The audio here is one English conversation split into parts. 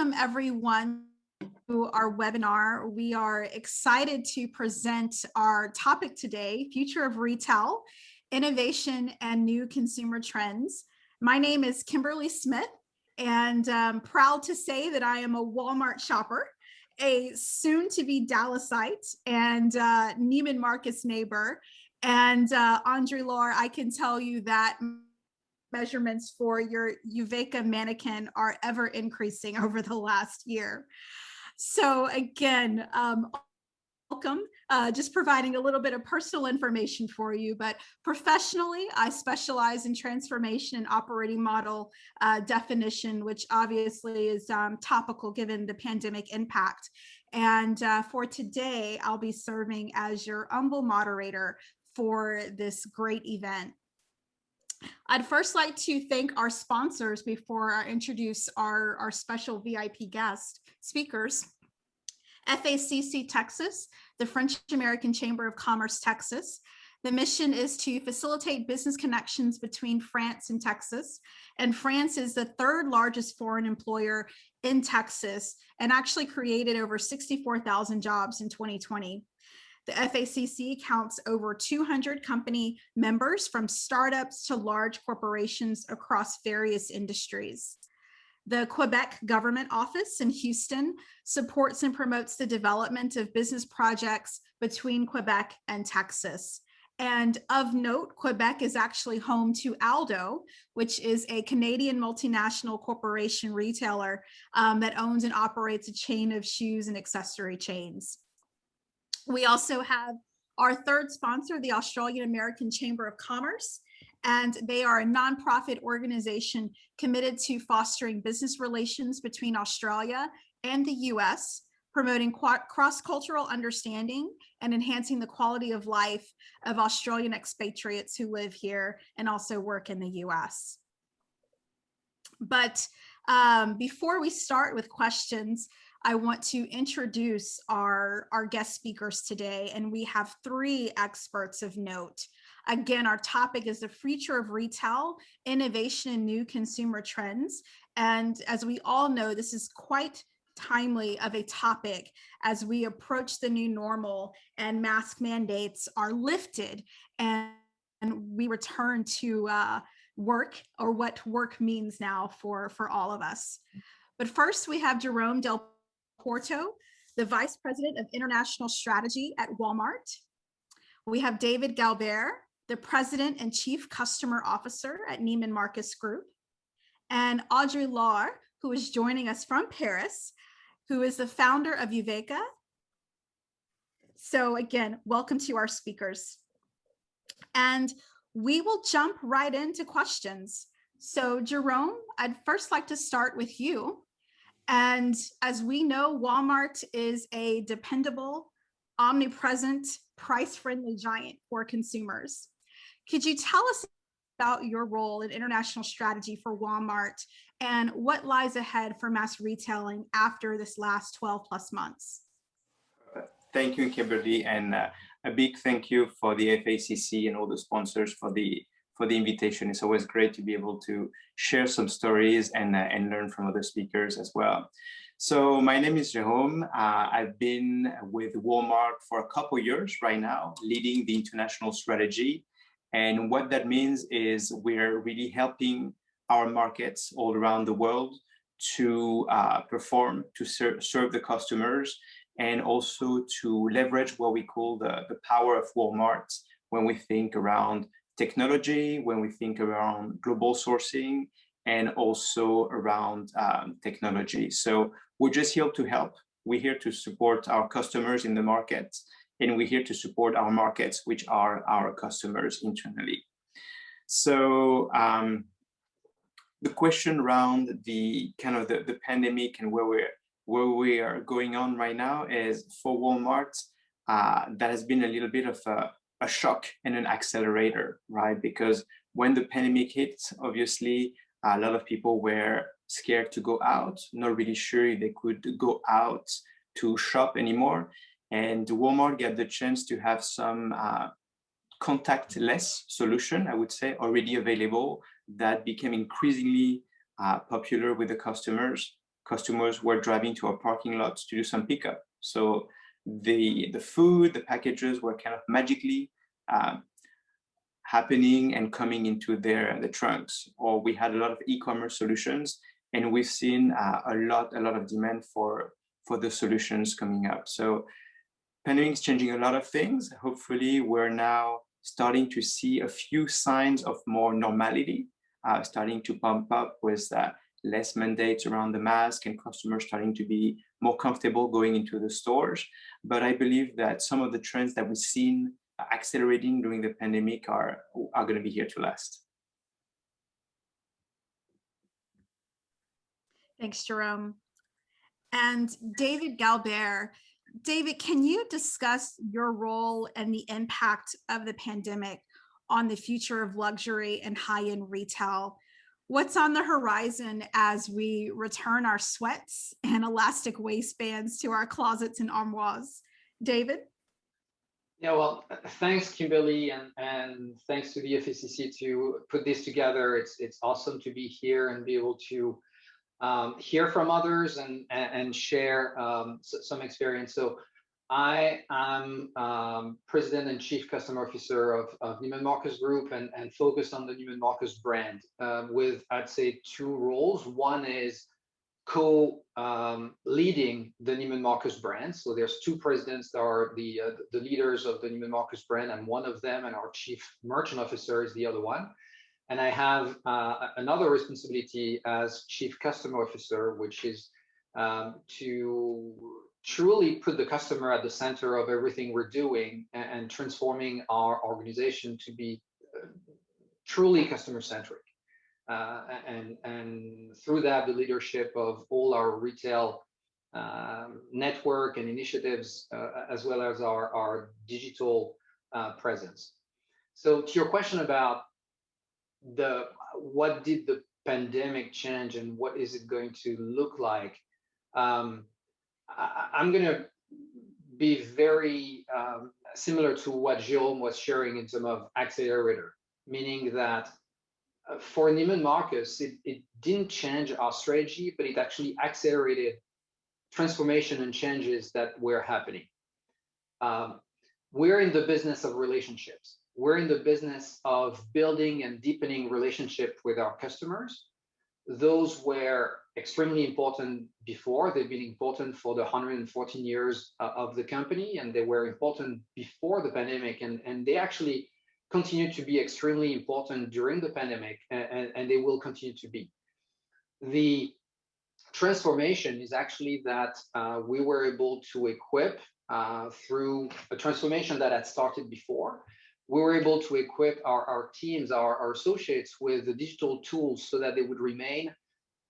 Welcome everyone to our webinar. We are excited to present our topic today, Future of Retail, Innovation and New Consumer Trends. My name is Kimberly Smith, and I'm proud to say that I am a Walmart shopper, a soon-to-be Dallasite, and Neiman Marcus neighbor. And Audrey, Laure, I can tell you that measurements for your Euveka mannequin are ever increasing over the last year. So again, welcome, just providing a little bit of personal information for you, but professionally, I specialize in transformation and operating model definition, which obviously is topical given the pandemic impact. And for today, I'll be serving as your humble moderator for this great event. I'd first like to thank our sponsors before I introduce our special VIP guest speakers. FACC Texas, the French American Chamber of Commerce Texas. The mission is to facilitate business connections between France and Texas. And France is the third largest foreign employer in Texas and actually created over 64,000 jobs in 2020. The FACC counts over 200 company members from startups to large corporations across various industries. The Quebec Government Office in Houston supports and promotes the development of business projects between Quebec and Texas. And of note, Quebec is actually home to Aldo, which is a Canadian multinational corporation retailer that owns and operates a chain of shoes and accessory chains. We also have our third sponsor, the Australian American Chamber of Commerce, and they are a nonprofit organization committed to fostering business relations between Australia and the US, promoting cross-cultural understanding and enhancing the quality of life of Australian expatriates who live here and also work in the US. But before we start with questions, I want to introduce our guest speakers today, and we have three experts of note. Again, our topic is the future of retail, innovation, and new consumer trends. And as we all know, this is quite timely of a topic as we approach the new normal and mask mandates are lifted and we return to work, or what work means now for all of us. But first, we have Jerome Del Porto, the Vice President of International Strategy at Walmart. We have David Goubert, the President and Chief Customer Officer at Neiman Marcus Group, and Audrey Laure, who is joining us from Paris, who is the founder of Euveka. So again, welcome to our speakers. And we will jump right into questions. So Jerome, I'd first like to start with you. And as we know, Walmart is a dependable, omnipresent, price-friendly giant for consumers. Could you tell us about your role in international strategy for Walmart and what lies ahead for mass retailing after this last 12 plus months? Thank you, Kimberly, and a big thank you for the FACC and all the sponsors for the invitation. It's always great to be able to share some stories and learn from other speakers as well. So my name is Jerome. I've been with Walmart for a couple of years right now, leading the international strategy. And what that means is we're really helping our markets all around the world to perform, to serve the customers, and also to leverage what we call the power of Walmart when we think around technology, when we think around global sourcing, and also around technology. So we're just here to help. We're here to support our customers in the market, and we're here to support our markets, which are our customers internally. So the question around the kind of the pandemic and where we are going on right now is for Walmart, that has been a little bit of a shock and an accelerator, right? Because when the pandemic hit, obviously, a lot of people were scared to go out, not really sure if they could go out to shop anymore. And Walmart got the chance to have some contactless solution, I would say, already available that became increasingly popular with the customers. customers were driving to our parking lots to do some pickup. So the food, the packages were kind of magically happening and coming into the trunks. Or we had a lot of e-commerce solutions, and we've seen a lot of demand for the solutions coming up. So pandemic is changing a lot of things. Hopefully, we're now starting to see a few signs of more normality, starting to pump up with less mandates around the mask and customers starting to be more comfortable going into the stores. But I believe that some of the trends that we've seen accelerating during the pandemic are going to be here to last. Thanks, Jerome. And David Goubert. David, can you discuss your role and the impact of the pandemic on the future of luxury and high-end retail? What's on the horizon as we return our sweats and elastic waistbands to our closets and armoires? David? Yeah, well, thanks, Kimberly, and thanks to the FACC to put this together. It's awesome to be here and be able to hear from others and share some experience. So I am President and Chief Customer Officer of Neiman Marcus Group and focused on the Neiman Marcus brand with, I'd say, two roles. One is co-leading the Neiman Marcus brand. So there's two presidents that are the leaders of the Neiman Marcus brand, and one of them, and our Chief Merchant Officer, is the other one. And I have another responsibility as Chief Customer Officer, which is to truly put the customer at the center of everything we're doing and transforming our organization to be truly customer-centric. And through that, the leadership of all our retail network and initiatives, as well as our digital presence. So to your question about what did the pandemic change and what is it going to look like, I'm going to be very similar to what Jerome was sharing in terms of accelerator, meaning that for Neiman Marcus, it didn't change our strategy, but it actually accelerated transformation and changes that were happening. We're in the business of relationships. We're in the business of building and deepening relationship with our customers. Those were extremely important before. They've been important for the 114 years of the company, and they were important before the pandemic, and they actually continue to be extremely important during the pandemic, and they will continue to be. The transformation is actually that we were able to equip through a transformation that had started before. We were able to equip our teams, our associates, with the digital tools so that they would remain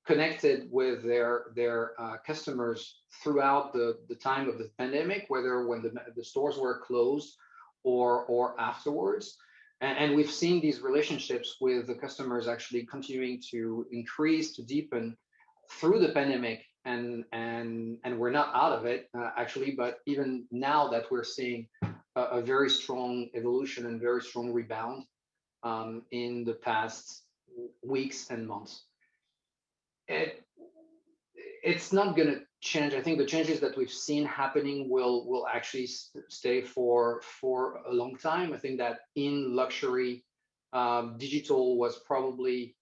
connected with their customers throughout the time of the pandemic, whether when the stores were closed or afterwards. And we've seen these relationships with the customers actually continuing to increase, to deepen through the pandemic, and we're not out of it actually, but even now that we're seeing a very strong evolution and very strong rebound in the past weeks and months. It's not going to change. I think the changes that we've seen happening will actually stay for a long time. I think that in luxury, digital was probably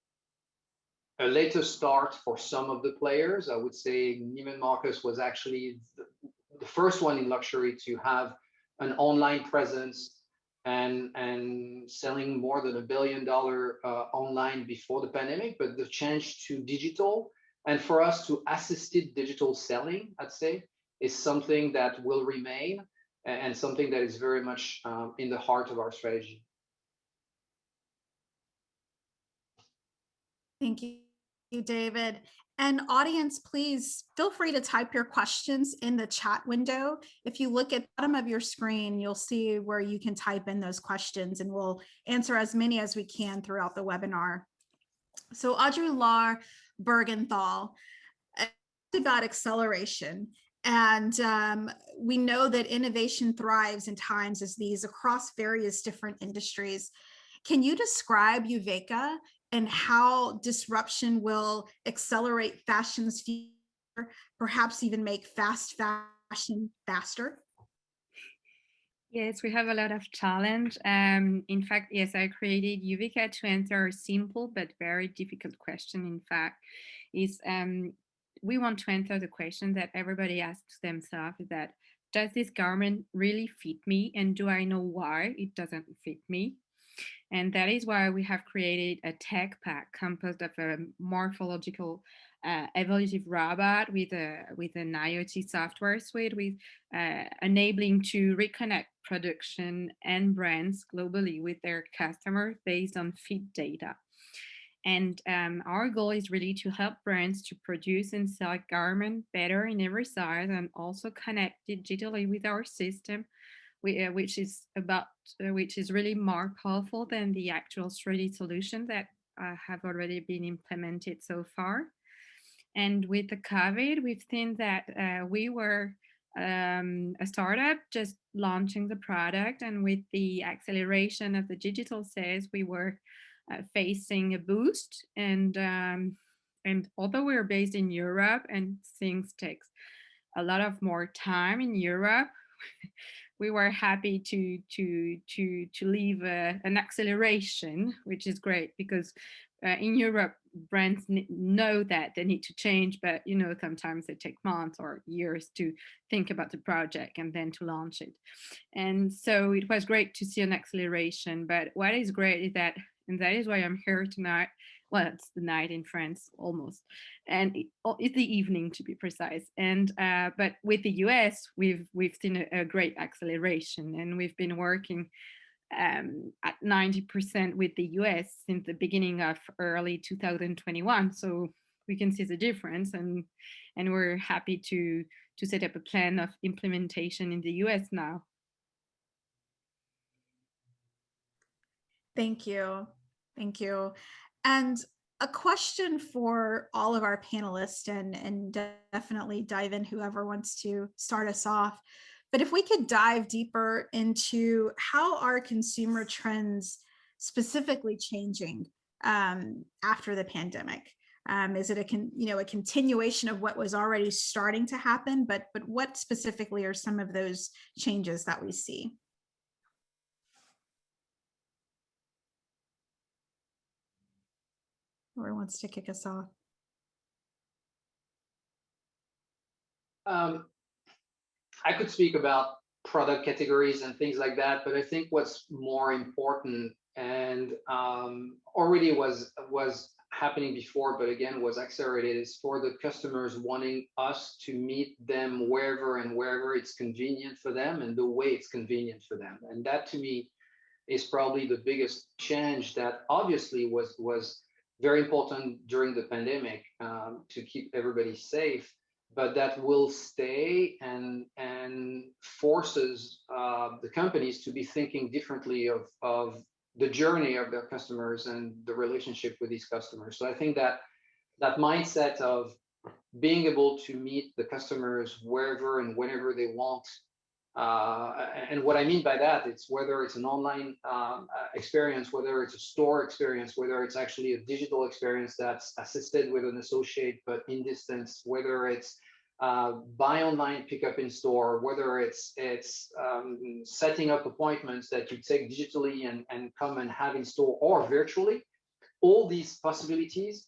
a later start for some of the players. I would say Neiman Marcus was actually the first one in luxury to have an online presence and selling more than $1 billion online before the pandemic, but the change to digital, and for us to assisted digital selling, I'd say, is something that will remain and something that is very much in the heart of our strategy. Thank you, David. And audience, please feel free to type your questions in the chat window. If you look at the bottom of your screen, you'll see where you can type in those questions, and we'll answer as many as we can throughout the webinar. So Audrey, Laure, Bergenthal, about acceleration. And we know that innovation thrives in times as these across various different industries. Can you describe Euveka and how disruption will accelerate fashion's perhaps even make fast fashion faster? Yes, we have a lot of challenge. In fact, yes, I created Euveka to answer a simple but very difficult question. In fact, is we want to answer the question that everybody asks themselves: is that does this garment really fit me, and do I know why it doesn't fit me? And that is why we have created a tech pack composed of a morphological evolutive robot with an IoT software suite with enabling to reconnect production and brands globally with their customers based on fit data. And our goal is really to help brands to produce and sell garments better in every size and also connect digitally with our system, which is really more powerful than the actual 3D solution that have already been implemented so far. And with the COVID, we've seen that we were a startup just launching the product, and with the acceleration of the digital sales, we were facing a boost. And although we're based in Europe and things takes a lot of more time in Europe, we were happy to leave an acceleration, which is great because in Europe, brands know that they need to change, but sometimes it takes months or years to think about the project and then to launch it. And so it was great to see an acceleration. But what is great is that, and that is why I'm here tonight. Well, it's the night in France almost, and it's the evening to be precise. And but with the US, we've seen a great acceleration, and we've been working at 90% with the US since the beginning of early 2021. So we can see the difference, and we're happy to set up a plan of implementation in the US now. Thank you. Thank you. And a question for all of our panelists, and definitely dive in whoever wants to start us off. But if we could dive deeper into how are consumer trends specifically changing after the pandemic? Is it a continuation of what was already starting to happen? But what specifically are some of those changes that we see? Laure wants to kick us off. I could speak about product categories and things like that, but I think what's more important and already was happening before, but again was accelerated, is for the customers wanting us to meet them wherever it's convenient for them and the way it's convenient for them. And that to me is probably the biggest change that obviously was very important during the pandemic to keep everybody safe, but that will stay and forces the companies to be thinking differently of the journey of their customers and the relationship with these customers. So I think that mindset of being able to meet the customers wherever and whenever they want. And what I mean by that, it's whether it's an online experience, whether it's a store experience, whether it's actually a digital experience that's assisted with an associate but in distance, whether it's buy online, pick up in store, whether it's setting up appointments that you take digitally and come and have in store or virtually. All these possibilities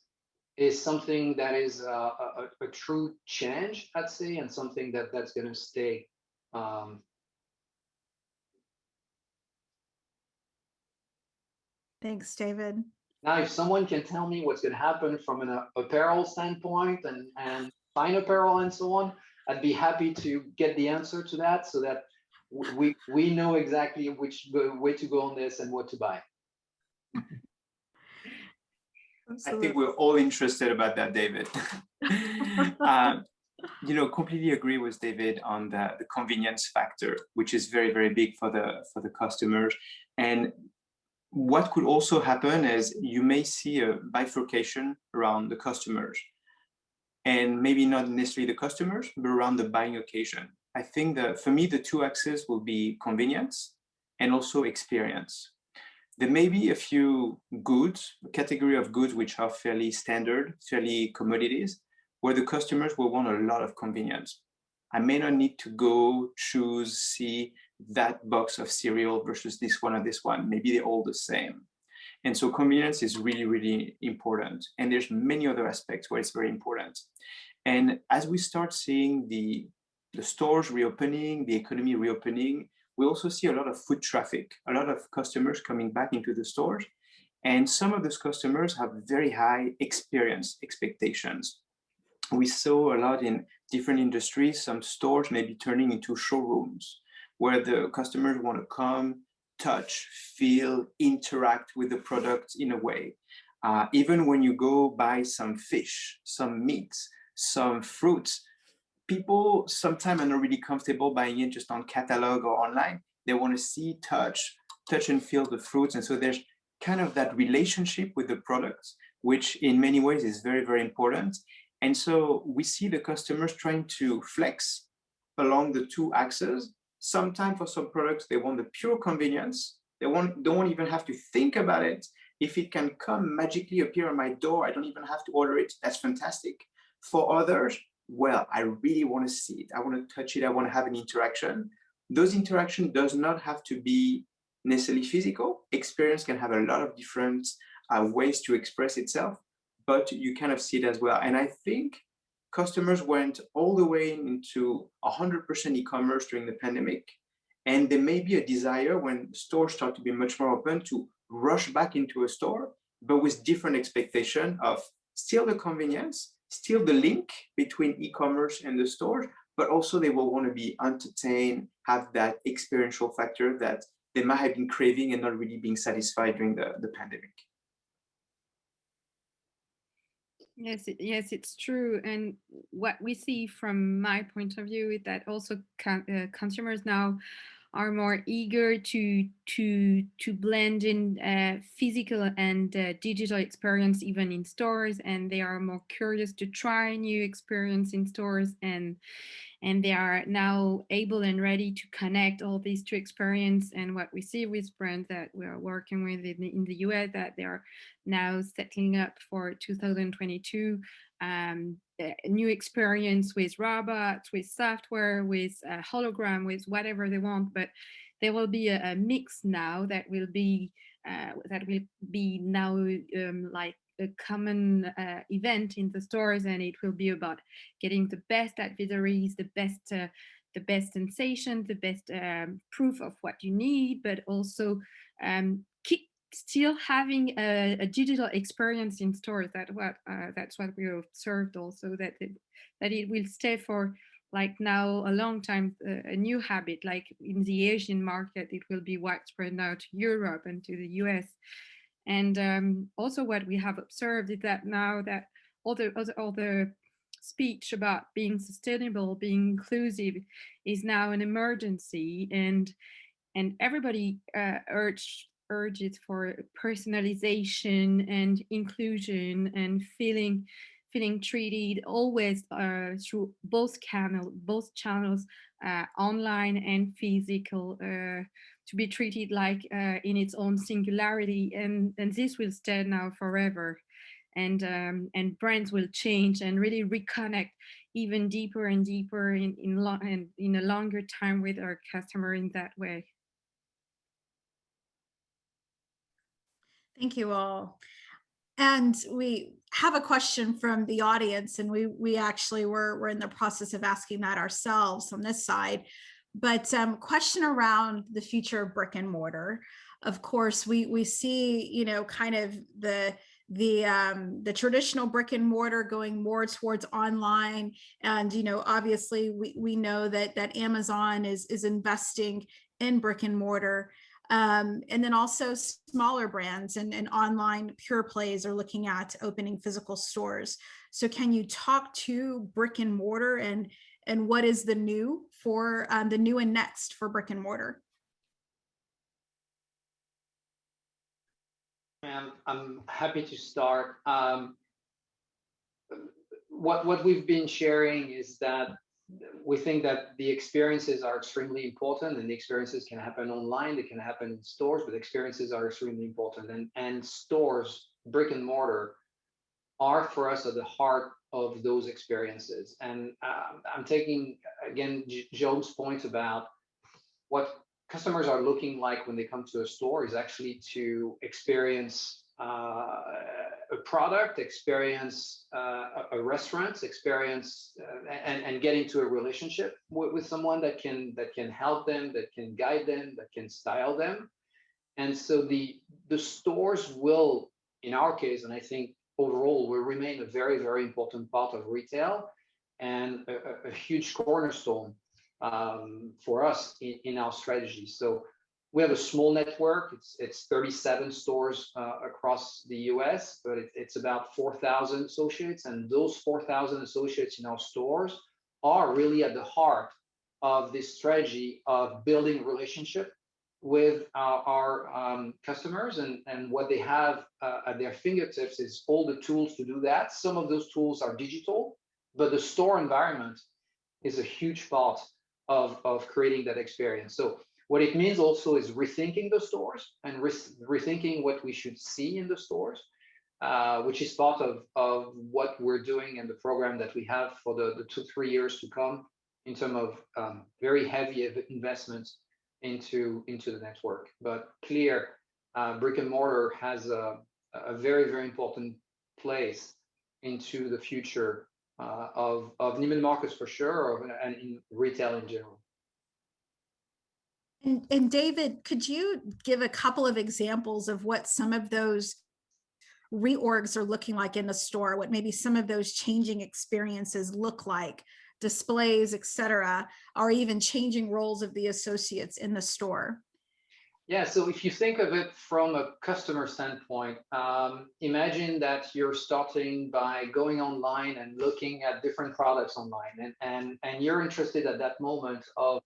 is something that is a true change, I'd say, and something that's going to stay. Thanks, David. Now, if someone can tell me what's going to happen from an apparel standpoint and fine apparel and so on, I'd be happy to get the answer to that so that we know exactly which way to go on this and what to buy. Absolutely. I think we're all interested about that, David. Completely agree with David on the convenience factor, which is very, very big for the customers. And what could also happen is you may see a bifurcation around the customers, and maybe not necessarily the customers, but around the buying occasion. I think that for me, the two axes will be convenience and also experience. There may be a few goods, a category of goods which are fairly standard, fairly commodities, where the customers will want a lot of convenience. I may not need to go choose, see that box of cereal versus this one or this one. Maybe they're all the same. And so convenience is really, really important. And there's many other aspects where it's very important. And as we start seeing the stores reopening, the economy reopening, we also see a lot of foot traffic, a lot of customers coming back into the stores. And some of those customers have very high experience expectations. We saw a lot in different industries, some stores may be turning into showrooms where the customers want to come, touch, feel, interact with the product in a way. Even when you go buy some fish, some meats, some fruits, people sometimes are not really comfortable buying it just on catalog or online. They want to see, touch and feel the fruits. And so there's kind of that relationship with the products, which in many ways is very, very important. And so we see the customers trying to flex along the two axes. Sometimes for some products, they want the pure convenience. They don't even have to think about it. If it can come magically appear on my door, I don't even have to order it. That's fantastic. For others, well, I really want to see it. I want to touch it. I want to have an interaction. Those interaction does not have to be necessarily physical. Experience can have a lot of different ways to express itself, but you kind of see it as well. And I think customers went all the way into 100% e-commerce during the pandemic. And there may be a desire when stores start to be much more open to rush back into a store, but with different expectation of still the convenience, still the link between e-commerce and the stores, but also they will want to be entertained, have that experiential factor that they might have been craving and not really being satisfied during the pandemic. Yes, yes, it's true. And what we see from my point of view is that also consumers now are more eager to blend in physical and digital experience even in stores, and they are more curious to try new experience in stores, and they are now able and ready to connect all these two experience. And what we see with brands that we are working with in the US, that they are now settling up for 2022 a new experience with robots, with software, with hologram, with whatever they want. But there will be a mix now that will be now like a common event in the stores, and it will be about getting the best advisories, the best sensation, the best proof of what you need, but also keep still having a digital experience in stores. That's what we observed also, that it will stay for like now a long time, a new habit. Like in the Asian market, it will be widespread now to Europe and to the US. And also what we have observed is that now that all the speech about being sustainable, being inclusive is now an emergency, and everybody urges for personalization and inclusion and feeling treated always through both channels, online and physical, to be treated like in its own singularity, and this will stay now forever. And brands will change and really reconnect even deeper and deeper in a longer time with our customer in that way. Thank you all. And we have a question from the audience, and we actually we're in the process of asking that ourselves on this side. But question around the future of brick and mortar. Of course, we see, you know, kind of the traditional brick and mortar going more towards online, and you know, obviously we know that Amazon is investing in brick and mortar. And then also smaller brands and online pure plays are looking at opening physical stores. So can you talk to brick and mortar and what is the new for the new and next for brick and mortar? I'm happy to start. What we've been sharing is that we think that the experiences are extremely important, and the experiences can happen online, they can happen in stores, but experiences are extremely important. And stores, brick and mortar, are for us at the heart of those experiences. And I'm taking, again, Joe's point about what customers are looking like when they come to a store is actually to experience a product, experience a restaurant, experience and get into a relationship with someone that can help them, that can guide them, that can style them. And so the stores will, in our case, and I think overall, will remain a very, very important part of retail and a huge cornerstone for us in our strategy. So we have a small network. It's 37 stores across the US, but it's about 4,000 associates, and those 4,000 associates in our stores are really at the heart of this strategy of building relationship with our customers, and what they have at their fingertips is all the tools to do that. Some of those tools are digital, but the store environment is a huge part of creating that experience. So what it means also is rethinking the stores and rethinking what we should see in the stores, which is part of what we're doing in the program that we have for the 2-3 years to come in terms of very heavy investments into the network. But clear, brick and mortar has a very, very important place into the future of Neiman Marcus for sure, and in retail in general. And David, could you give a couple of examples of what some of those reorgs are looking like in the store, what maybe some of those changing experiences look like, displays, et cetera, or even changing roles of the associates in the store? Yeah, so if you think of it from a customer standpoint, imagine that you're starting by going online and looking at different products online, and you're interested at that moment of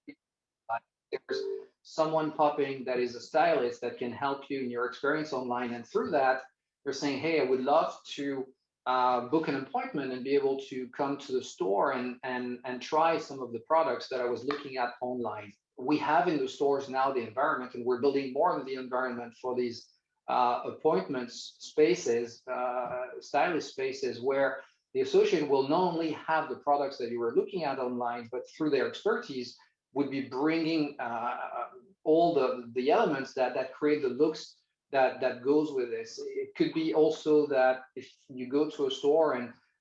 there's someone popping that is a stylist that can help you in your experience online, and through that, you're saying, hey, I would love to book an appointment and be able to come to the store and try some of the products that I was looking at online. We have in the stores now the environment, and we're building more of the environment for these appointments spaces, stylist spaces, where the associate will not only have the products that you were looking at online, but through their expertise would be bringing all the elements that create the looks that goes with this. It could be also that if you go to a store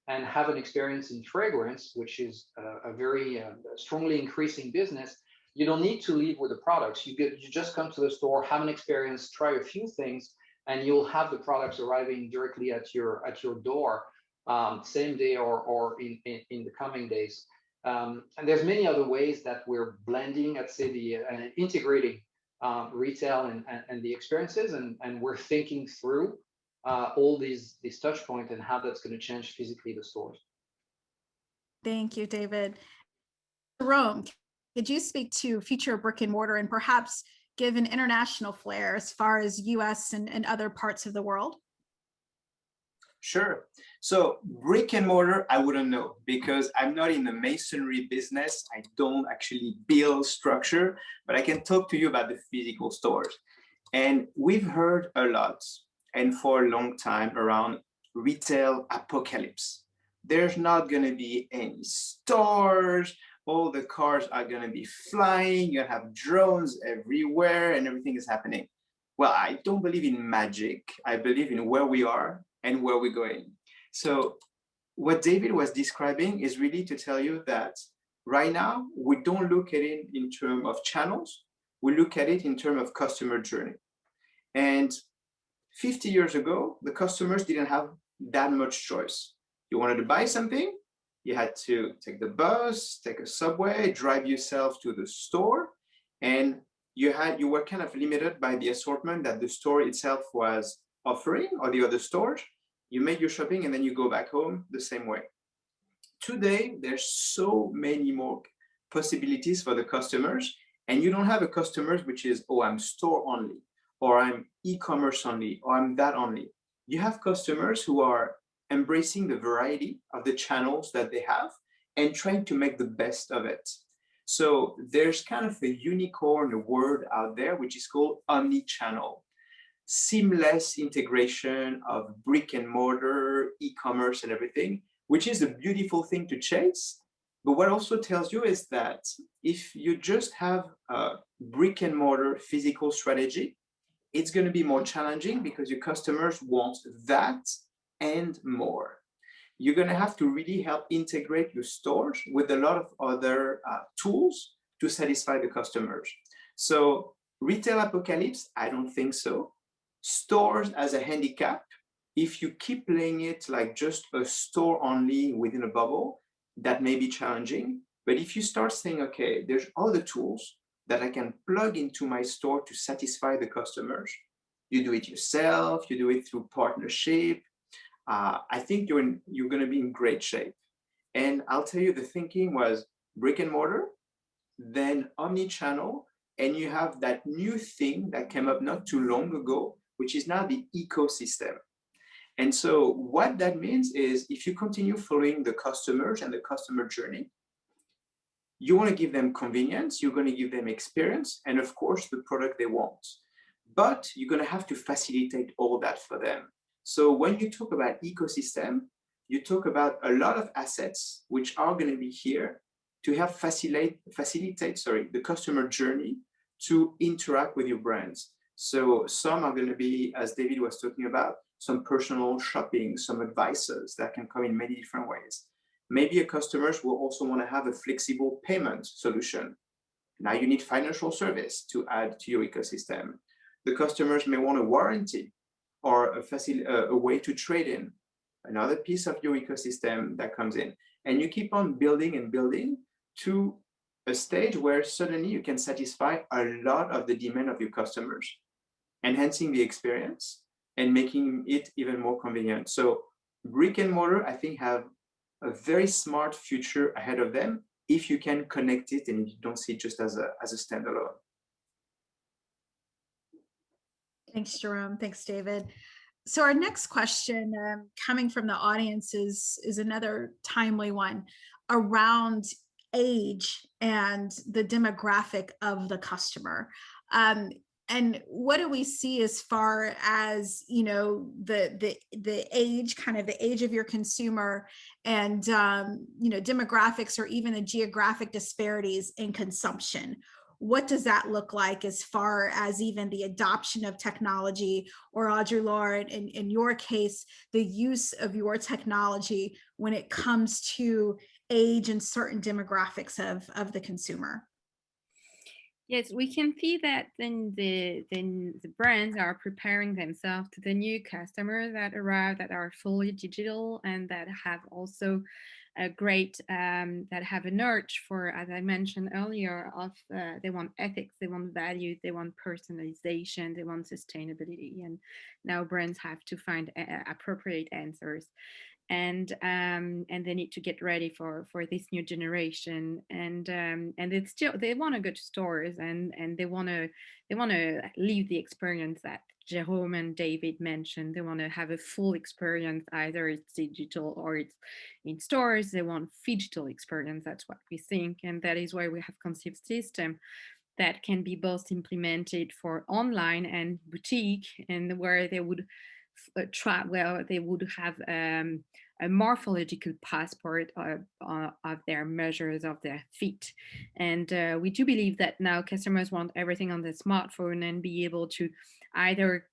and have an experience in fragrance, which is a very strongly increasing business, you don't need to leave with the products. You just come to the store, have an experience, try a few things, and you'll have the products arriving directly at your door, same day or in the coming days. And there's many other ways that we're blending, I'd say, and integrating retail and the experiences, and we're thinking through all these touch points and how that's going to change physically the stores. Thank you, David. Jerome, could you speak to future of brick and mortar and perhaps give an international flair as far as US and other parts of the world? Sure. So brick and mortar, I wouldn't know because I'm not in the masonry business. I don't actually build structure, but I can talk to you about the physical stores. And we've heard a lot and for a long time around retail apocalypse. There's not going to be any stores. All the cars are going to be flying. You have drones everywhere and everything is happening. Well, I don't believe in magic. I believe in where we are and where we're going. So what David was describing is really to tell you that right now, we don't look at it in terms of channels. We look at it in terms of customer journey. And 50 years ago, the customers didn't have that much choice. You wanted to buy something, you had to take the bus, take a subway, drive yourself to the store, and you were kind of limited by the assortment that the store itself was offering or the other stores. You made your shopping and then you go back home the same way. Today, there's so many more possibilities for the customers, and you don't have a customer which is, oh, I'm store only, or I'm e-commerce only, or I'm that only. You have customers who are embracing the variety of the channels that they have and trying to make the best of it. So there's kind of a unicorn word out there, which is called omni-channel. seamless integration of brick and mortar, e-commerce and everything, which is a beautiful thing to chase. But what also tells you is that if you just have a brick and mortar physical strategy, it's going to be more challenging because your customers want that and more. You're going to have to really help integrate your stores with a lot of other tools to satisfy the customers. So retail apocalypse, I don't think so. Stores as a handicap, if you keep playing it like just a store only within a bubble, that may be challenging. But if you start saying, okay, there's other tools that I can plug into my store to satisfy the customers, you do it yourself, you do it through partnership, I think you're going to be in great shape. And I'll tell you, the thinking was brick and mortar, then omni-channel, and you have that new thing that came up not too long ago, which is now the ecosystem. And so what that means is if you continue following the customers and the customer journey, you want to give them convenience, you're going to give them experience, and of course, the product they want. But you're going to have to facilitate all that for them. So when you talk about ecosystem, you talk about a lot of assets which are going to be here to help facilitate the customer journey to interact with your brands. So some are going to be, as David was talking about, some personal shopping, some advices that can come in many different ways. Maybe your customers will also want to have a flexible payment solution. Now you need financial service to add to your ecosystem. The customers may want a warranty or a way to trade in, another piece of your ecosystem that comes in. And you keep on building and building to a stage where suddenly you can satisfy a lot of the demand of your customers, enhancing the experience and making it even more convenient. So brick and mortar, I think, have a very smart future ahead of them if you can connect it and if you don't see it just as a standalone. Thanks, Jerome. Thanks, David. So our next question coming from the audience is another timely one around age and the demographic of the customer. And what do we see as far as, you know, the age, kind of the age of your consumer and, you know, demographics or even the geographic disparities in consumption? What does that look like as far as even the adoption of technology, or Audrey, Laure, in your case, the use of your technology when it comes to age and certain demographics of the consumer? Yes, we can see that then the brands are preparing themselves to the new customers that arrive, that are fully digital and that have also a great that have an urge for, as I mentioned earlier, of they want ethics, they want value, they want personalization, they want sustainability, and now brands have to find appropriate answers. And they need to get ready for this new generation, and it's still, they want to go to stores and they want to live the experience that Jerome and David mentioned. They want to have a full experience, either it's digital or it's in stores. They want phygital experience. That's what we think, and that is why we have conceived system that can be both implemented for online and boutique, and where they would they would have a morphological passport of their measures of their feet. And we do believe that now customers want everything on the smartphone and be able to either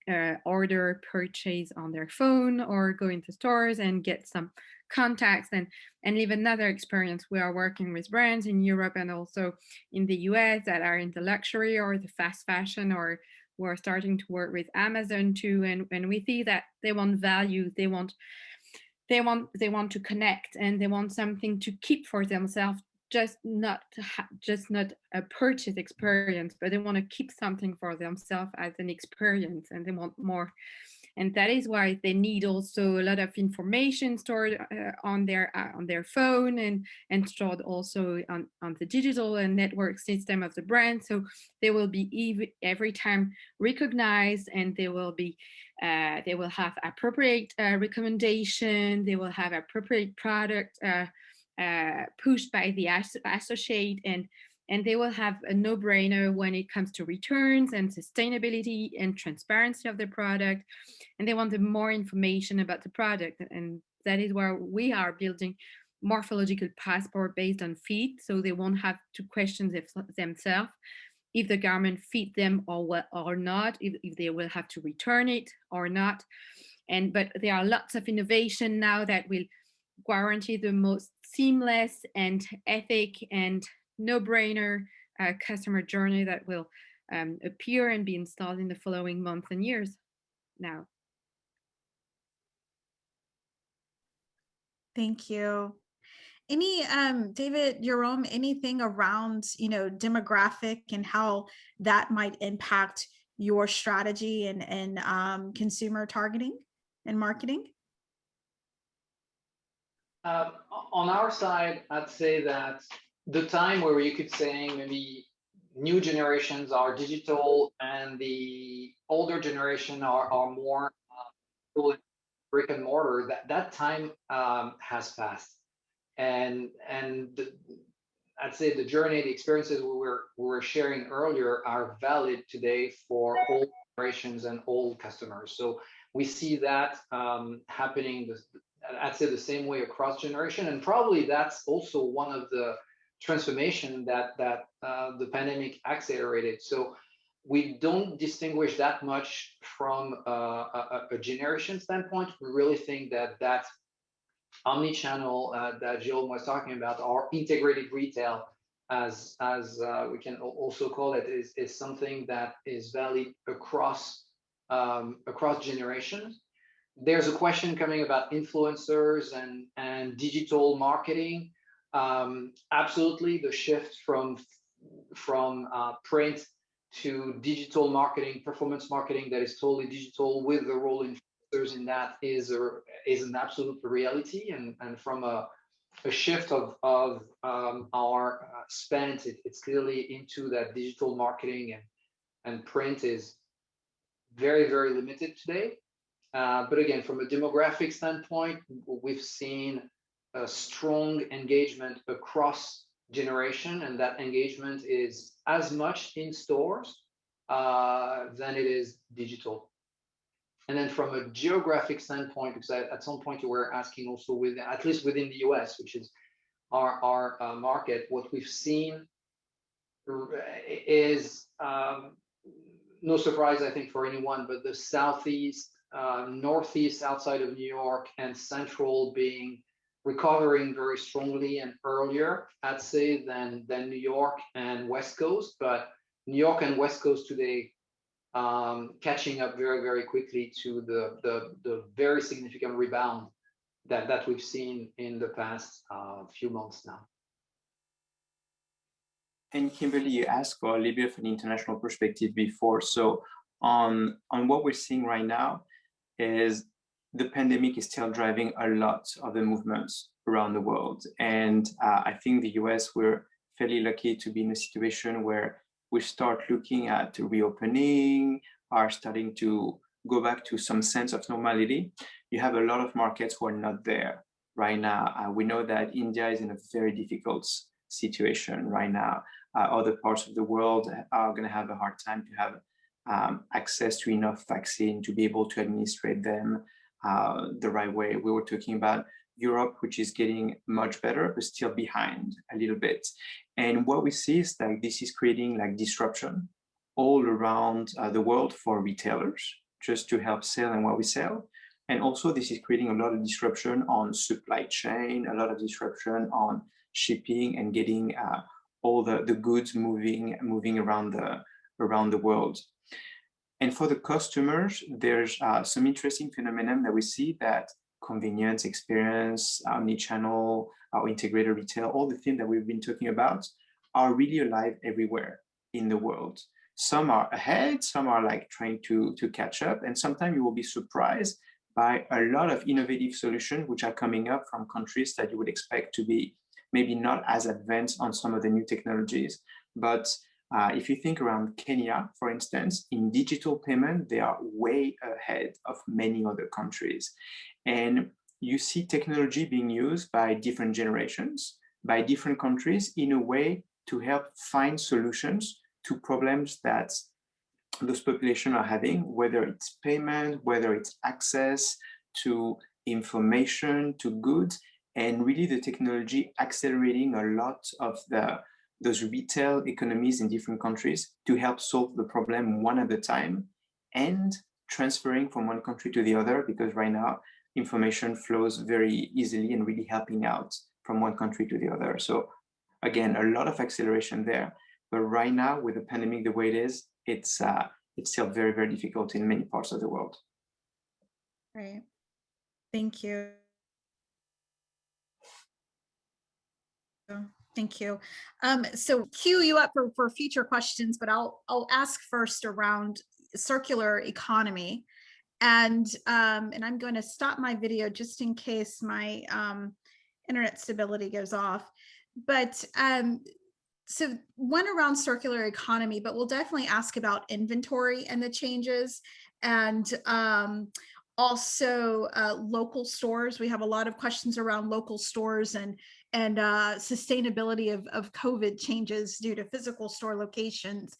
order, purchase on their phone, or go into stores and get some contacts and live another experience. We are working with brands in Europe and also in the US that are in the luxury or the fast fashion, or we're starting to work with Amazon too, and we see that they want value, they want to connect, and they want something to keep for themselves, just not a purchase experience, but they want to keep something for themselves as an experience, and they want more. And that is why they need also a lot of information stored on their phone and stored also on the digital and network system of the brand. So they will be every time recognized, and they will have appropriate recommendation. They will have appropriate product pushed by the associate, and and they will have a no-brainer when it comes to returns and sustainability and transparency of the product. And they want more information about the product. And that is where we are building morphological passport based on fit, so they won't have to question themselves if the garment fit them or not, if they will have to return it or not. But there are lots of innovation now that will guarantee the most seamless and ethic and no-brainer customer journey that will appear and be installed in the following months and years now. Thank you. Any, David, Jerome, anything around, demographic and how that might impact your strategy and consumer targeting and marketing? On our side, I'd say that the time where you could say maybe new generations are digital and the older generation are more brick and mortar, that time has passed. And I'd say the journey, the experiences we were sharing earlier are valid today for all generations and all customers. So we see that happening, I'd say the same way across generation. And probably that's also one of the transformation that the pandemic accelerated. So we don't distinguish that much from a generation standpoint. We really think that omni-channel that Jerome was talking about, or integrated retail, as we can also call it, is something that is valid across generations. There's a question coming about influencers and digital marketing. Absolutely, the shift from print to digital marketing, performance marketing that is totally digital with the role influencers in that is an absolute reality. And from a shift of our spend, it's clearly into that digital marketing, and print is very, very limited today. But again, from a demographic standpoint, we've seen a strong engagement across generation, and that engagement is as much in stores than it is digital. And then from a geographic standpoint, because at some point you were asking also, at least within the US, which is our market, what we've seen is no surprise, I think, for anyone, but the Southeast, Northeast outside of New York, and Central recovering very strongly and earlier, I'd say, than New York and West Coast. But New York and West Coast today catching up very, very quickly to the very significant rebound that we've seen in the past few months now. And Kimberly, you asked for a little bit of an international perspective before. So on what we're seeing right now is the pandemic is still driving a lot of the movements around the world. And I think the US, we're fairly lucky to be in a situation where we start looking at reopening, are starting to go back to some sense of normality. You have a lot of markets who are not there right now. We know that India is in a very difficult situation right now. Other parts of the world are going to have a hard time to have access to enough vaccine to be able to administrate them the right way. We were talking about Europe, which is getting much better, but still behind a little bit. And what we see is that this is creating like disruption all around the world for retailers, just to help sell and what we sell. And also this is creating a lot of disruption on supply chain, a lot of disruption on shipping and getting all the goods moving around the world. And for the customers, there's some interesting phenomenon that we see, that convenience, experience, omni-channel, our integrated retail, all the things that we've been talking about are really alive everywhere in the world. Some are ahead, some are like trying to catch up, and sometimes you will be surprised by a lot of innovative solutions which are coming up from countries that you would expect to be maybe not as advanced on some of the new technologies. But if you think around Kenya, for instance, in digital payment, they are way ahead of many other countries. And you see technology being used by different generations, by different countries in a way to help find solutions to problems that those populations are having, whether it's payment, whether it's access to information, to goods, and really the technology accelerating a lot of those retail economies in different countries to help solve the problem one at a time and transferring from one country to the other, because right now information flows very easily and really helping out from one country to the other. So again, a lot of acceleration there. But right now, with the pandemic the way it is, it's still very, very difficult in many parts of the world. Right. Thank you. Thank you. So queue you up for future questions, but I'll ask first around circular economy. And I'm going to stop my video just in case my internet stability goes off. But so one around circular economy, but we'll definitely ask about inventory and the changes, and also local stores. We have a lot of questions around local stores and sustainability of COVID changes due to physical store locations.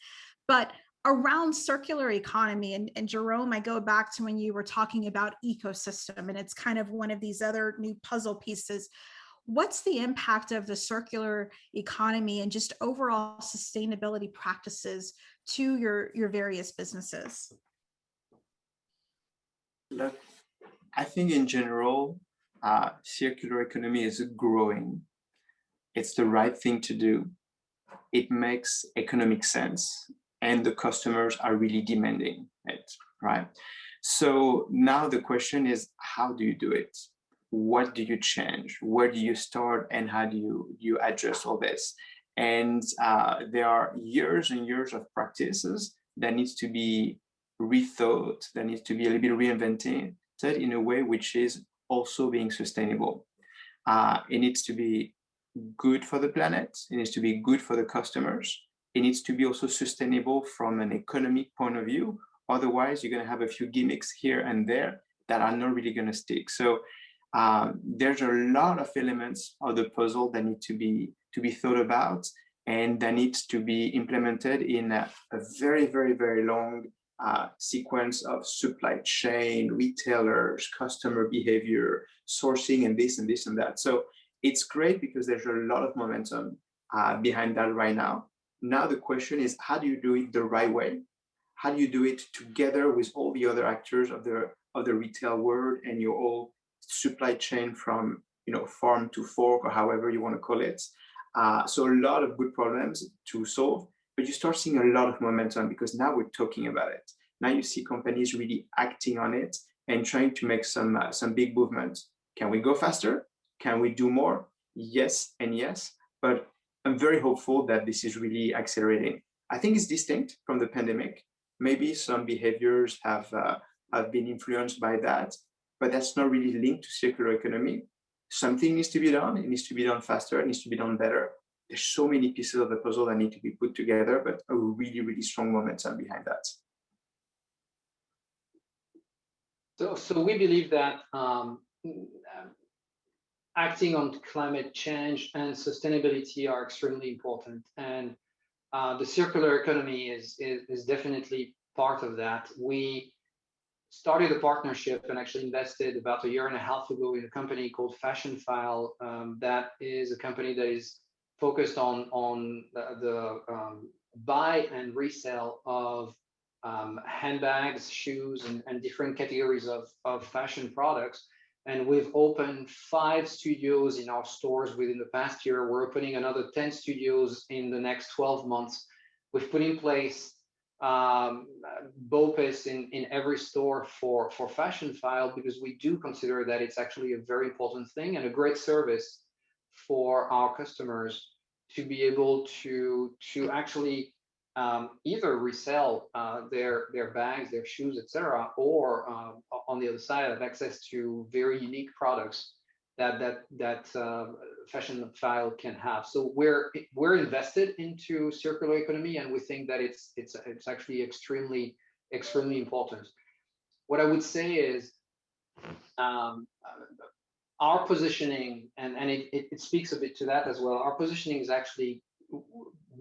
But around circular economy, and Jerome, I go back to when you were talking about ecosystem, and it's kind of one of these other new puzzle pieces. What's the impact of the circular economy and just overall sustainability practices to your various businesses? Look, I think in general, circular economy is growing. It's the right thing to do. It makes economic sense, and the customers are really demanding it, right? So now the question is, how do you do it? What do you change? Where do you start, and how do you adjust all this? And there are years and years of practices that needs to be rethought, that needs to be a little bit reinvented in a way which is also being sustainable. It needs to be good for the planet. It needs to be good for the customers. It needs to be also sustainable from an economic point of view. Otherwise, you're going to have a few gimmicks here and there that are not really going to stick. So there's a lot of elements of the puzzle that need to be thought about, and that needs to be implemented in a very, very, very long sequence of supply chain, retailers, customer behavior, sourcing, and this and this and that. So it's great because there's a lot of momentum behind that right now. Now the question is, how do you do it the right way? How do you do it together with all the other actors of the retail world and your whole supply chain from farm to fork, or however you want to call it? So a lot of good problems to solve, but you start seeing a lot of momentum because now we're talking about it. Now you see companies really acting on it and trying to make some big movements. Can we go faster? Can we do more? Yes and yes, but I'm very hopeful that this is really accelerating. I think it's distinct from the pandemic. Maybe some behaviors have been influenced by that, but that's not really linked to circular economy. Something needs to be done. It needs to be done faster. It needs to be done better. There's so many pieces of the puzzle that need to be put together, but a really, really strong momentum behind that. So we believe that acting on climate change and sustainability are extremely important, and the circular economy is definitely part of that. We started a partnership and actually invested about a year and a half ago in a company called Fashion File. That is a company that is focused on the buy and resell of handbags, shoes, and different categories of fashion products. And we've opened 5 studios in our stores within the past year. We're opening another 10 studios in the next 12 months. We've put in place BOPIS in every store for Fashion File, because we do consider that it's actually a very important thing and a great service for our customers to be able to actually either resell their bags, their shoes, etc., or on the other side, have access to very unique products that Fashion File can have. So we're invested into circular economy, and we think that it's actually extremely important. What I would say is our positioning, and it speaks a bit to that as well. Our positioning is actually,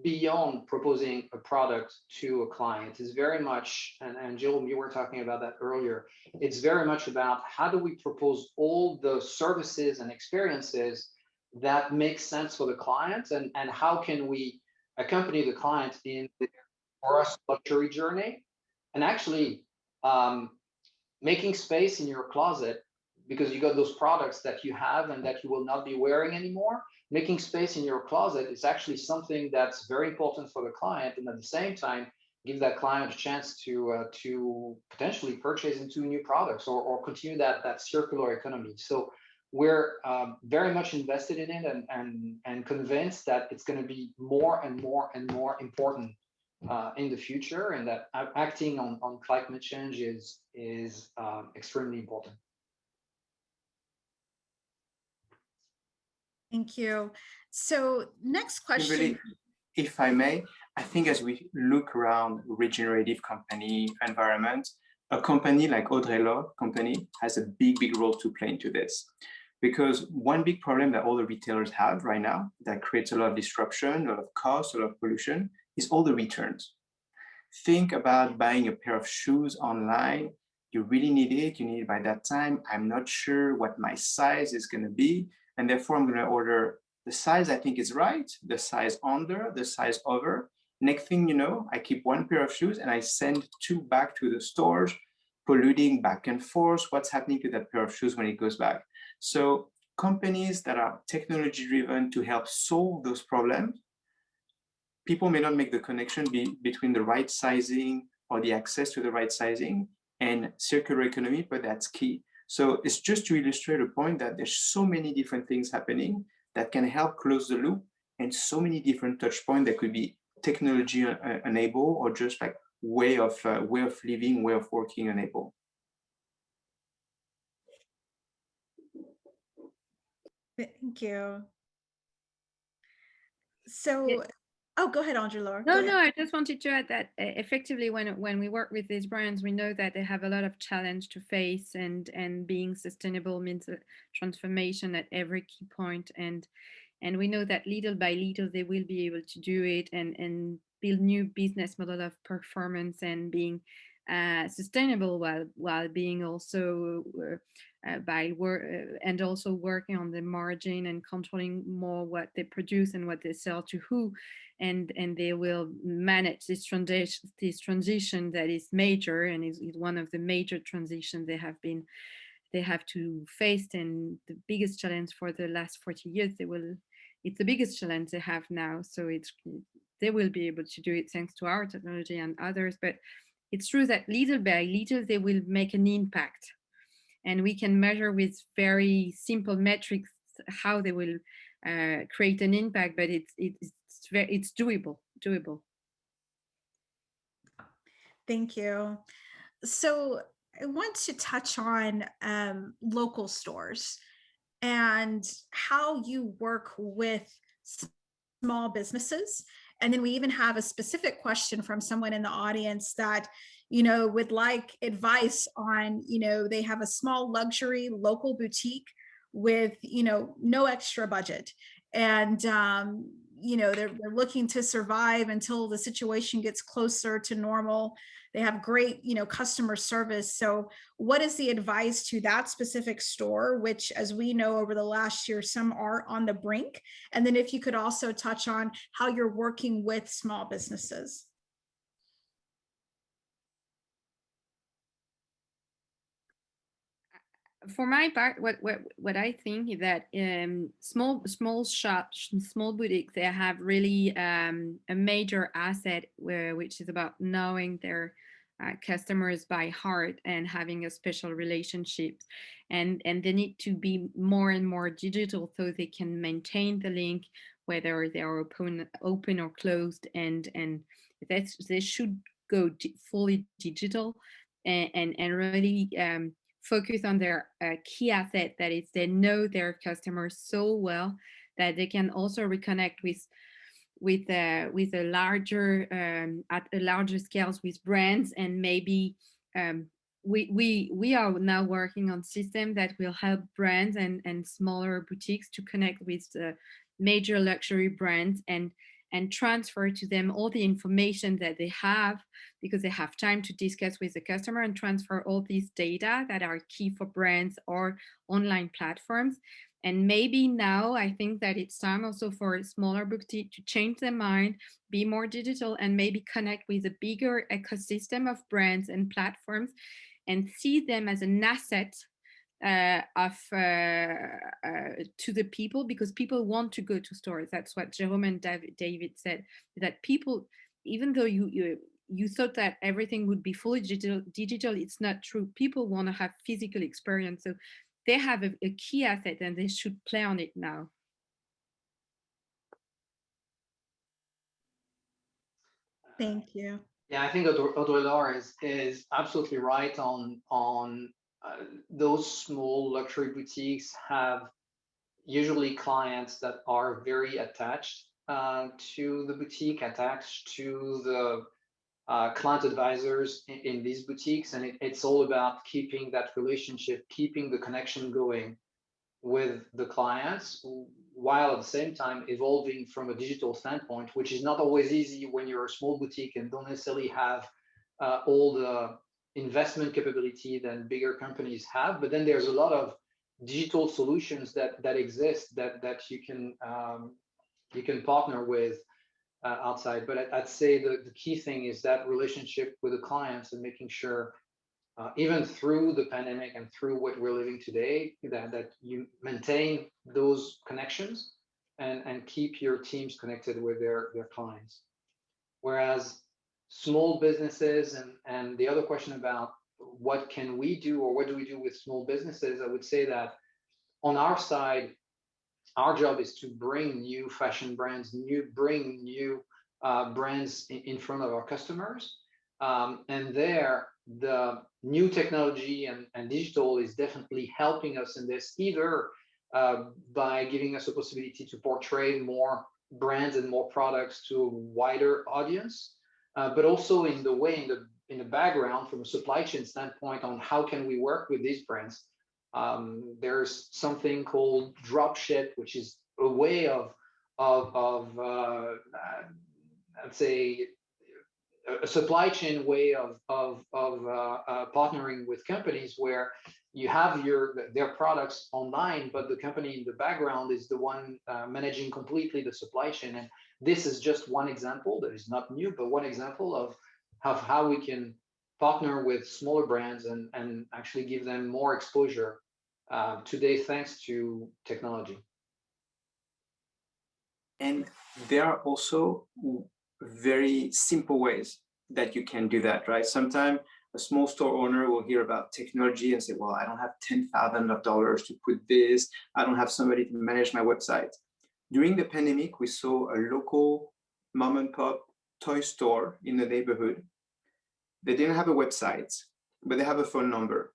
beyond proposing a product to a client. Is very much, and Jerome, you were talking about that earlier, it's very much about how do we propose all the services and experiences that make sense for the client, and how can we accompany the client in the, for us, luxury journey, and actually making space in your closet, because you got those products that you have and that you will not be wearing anymore. Making space in your closet is actually something that's very important for the client, and at the same time give that client a chance to potentially purchase into new products, or continue that circular economy. So we're very much invested in it, and convinced that it's going to be more and more and more important in the future, and that acting on climate change is extremely important. Thank you. So next question. Kimberly, if I may, I think as we look around regenerative company environment, a company like Audrey Laure company has a big role to play into this. Because one big problem that all the retailers have right now that creates a lot of disruption, a lot of cost, a lot of pollution, is all the returns. Think about buying a pair of shoes online. You really need it, you need it by that time. I'm not sure what my size is going to be, and therefore I'm going to order the size I think is right, the size under, the size over. Next thing you know, I keep one pair of shoes and I send two back to the stores, polluting back and forth. What's happening to that pair of shoes when it goes back? So companies that are technology driven to help solve those problems, people may not make the connection between the right sizing or the access to the right sizing and circular economy, but that's key. So it's just to illustrate a point that there's so many different things happening that can help close the loop, and so many different touch points that could be technology enabled, or just like way of living, way of working enabled. Thank you. So, oh, go ahead, Audrey. Laure. No, I just wanted to add that effectively when we work with these brands, we know that they have a lot of challenge to face, and being sustainable means a transformation at every key point. And we know that little by little, they will be able to do it and build new business model of performance and being sustainable while being also and also working on the margin and controlling more what they produce and what they sell to who, and they will manage this transition that is major, and is one of the major transitions they have to face, and the biggest challenge for the last 40 years. It's the biggest challenge they have now. So they will be able to do it thanks to our technology and others. But it's true that little by little, they will make an impact. And we can measure with very simple metrics how they will create an impact, but it's doable. Thank you. So I want to touch on local stores and how you work with small businesses. And then we even have a specific question from someone in the audience that, would like advice on, they have a small luxury local boutique with, no extra budget. And, they're looking to survive until the situation gets closer to normal. They have great, customer service. So what is the advice to that specific store, which, as we know, over the last year, some are on the brink? And then if you could also touch on how you're working with small businesses. For my part, what I think is that small shops, small boutiques, they have really a major asset which is about knowing their customers by heart and having a special relationship, and they need to be more and more digital so they can maintain the link whether they are open or closed, and they should go fully digital and really focus on their key asset, that is they know their customers so well that they can also reconnect with a larger at a larger scales with brands. And maybe we are now working on systems that will help brands and smaller boutiques to connect with the major luxury brands and and transfer to them all the information that they have, because they have time to discuss with the customer and transfer all these data that are key for brands or online platforms. And maybe now I think that it's time also for a smaller boutique to change their mind, be more digital, and maybe connect with a bigger ecosystem of brands and platforms and see them as an asset to the people, because people want to go to stores. That's what Jerome and David said, that people, even though you thought that everything would be fully digital, it's not true. People want to have physical experience. So they have a key asset and they should play on it now. Thank you. Yeah, I think Audrey Laure is absolutely right on those small luxury boutiques have usually clients that are very attached to the boutique, attached to the client advisors in these boutiques, and it's all about keeping that relationship, keeping the connection going with the clients, while at the same time evolving from a digital standpoint, which is not always easy when you're a small boutique and don't necessarily have all the investment capability that bigger companies have. But then there's a lot of digital solutions that exist that you can partner with outside. But I'd say the key thing is that relationship with the clients and making sure, even through the pandemic and through what we're living today, that you maintain those connections and keep your teams connected with their clients. Whereas small businesses and the other question about what can we do or what do we do with small businesses, I would say that on our side, our job is to bring new fashion brands, bring new brands in front of our customers. And there, the new technology and digital is definitely helping us in this, either by giving us a possibility to portray more brands and more products to a wider audience, but also in the way, in the background, from a supply chain standpoint, on how can we work with these brands. There's something called drop ship, which is a way of I'd say a supply chain way of partnering with companies where you have their products online, but the company in the background is the one managing completely the supply chain. And this is just one example that is not new, but one example of how we can partner with smaller brands and actually give them more exposure today, thanks to technology. And there are also very simple ways that you can do that, right? Sometimes a small store owner will hear about technology and say, well, I don't have $10,000 to put this. I don't have somebody to manage my website. During the pandemic, we saw a local mom and pop toy store in the neighborhood. They didn't have a website, but they have a phone number.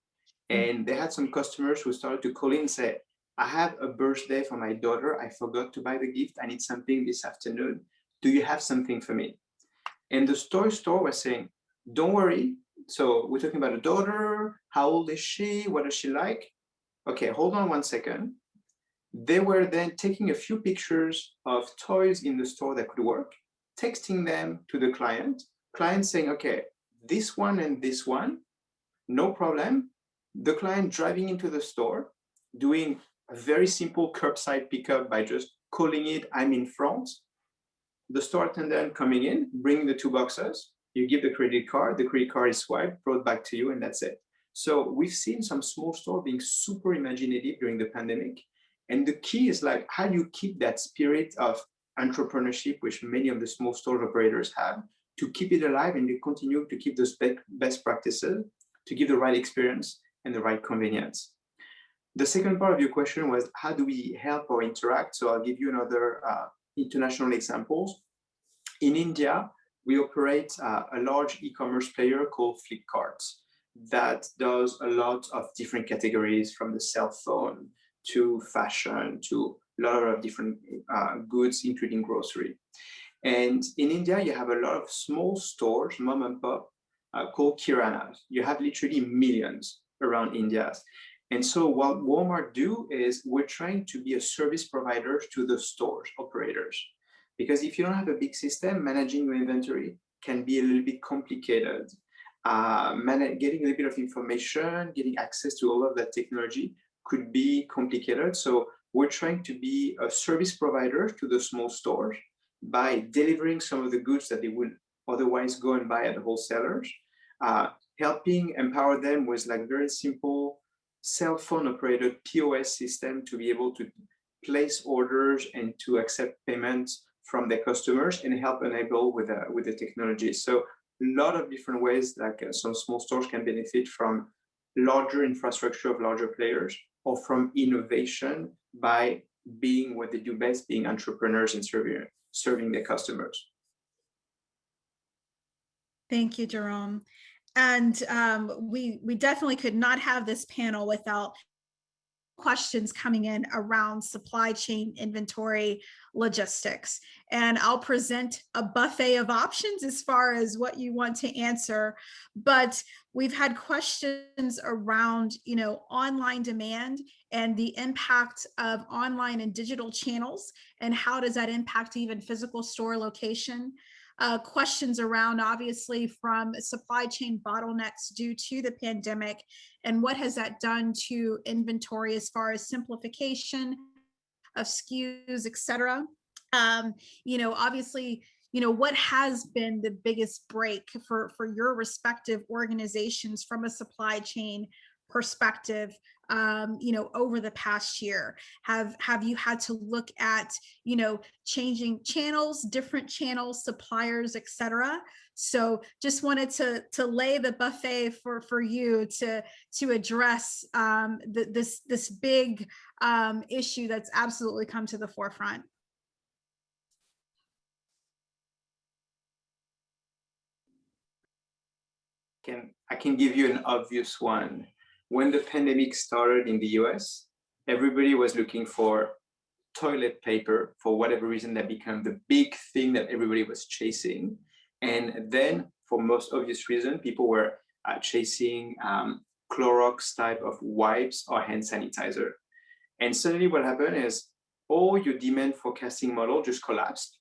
And they had some customers who started to call in and say, I have a birthday for my daughter. I forgot to buy the gift. I need something this afternoon. Do you have something for me? And the toy store was saying, don't worry. So we're talking about a daughter. How old is she? What does she like? Okay, hold on 1 second. They were then taking a few pictures of toys in the store that could work, texting them to the client saying, okay, this one and this one, no problem. The client driving into the store, doing a very simple curbside pickup by just calling it, I'm in front. The store attendant coming in, bringing the 2 boxes, you give the credit card is swiped, brought back to you, and that's it. So we've seen some small stores being super imaginative during the pandemic. And the key is like, how do you keep that spirit of entrepreneurship, which many of the small store operators have, to keep it alive and to continue to keep those best practices, to give the right experience and the right convenience. The second part of your question was, how do we help or interact? So I'll give you another international examples. In India, we operate a large e-commerce player called Flipkart that does a lot of different categories, from the cell phone to fashion to a lot of different goods, including grocery. And in India, you have a lot of small stores, mom and pop, called Kiranas. You have literally millions around India. And so what Walmart do is we're trying to be a service provider to the stores operators. Because if you don't have a big system, managing your inventory can be a little bit complicated. Getting a little bit of information, getting access to all of that technology could be complicated. So we're trying to be a service provider to the small stores by delivering some of the goods that they would otherwise go and buy at the wholesalers, helping empower them with like very simple cell phone operated POS system to be able to place orders and to accept payments from their customers and help enable with the technology. So a lot of different ways like some small stores can benefit from larger infrastructure of larger players or from innovation by being what they do best, being entrepreneurs and serving their customers. Thank you, Jerome. And we definitely could not have this panel without questions coming in around supply chain inventory logistics. And I'll present a buffet of options as far as what you want to answer. But we've had questions around, online demand and the impact of online and digital channels, and how does that impact even physical store location? Questions around, obviously, from supply chain bottlenecks due to the pandemic, and what has that done to inventory as far as simplification of SKUs, et cetera. Obviously, what has been the biggest break for your respective organizations from a supply chain perspective, over the past year? Have you had to look at, changing channels, different channels, suppliers, et cetera? So just wanted to lay the buffet for you to address this big issue that's absolutely come to the forefront. I can give you an obvious one. When the pandemic started in the US, everybody was looking for toilet paper. For whatever reason, that became the big thing that everybody was chasing. And then, for most obvious reason, people were chasing Clorox type of wipes or hand sanitizer. And suddenly what happened is all your demand forecasting model just collapsed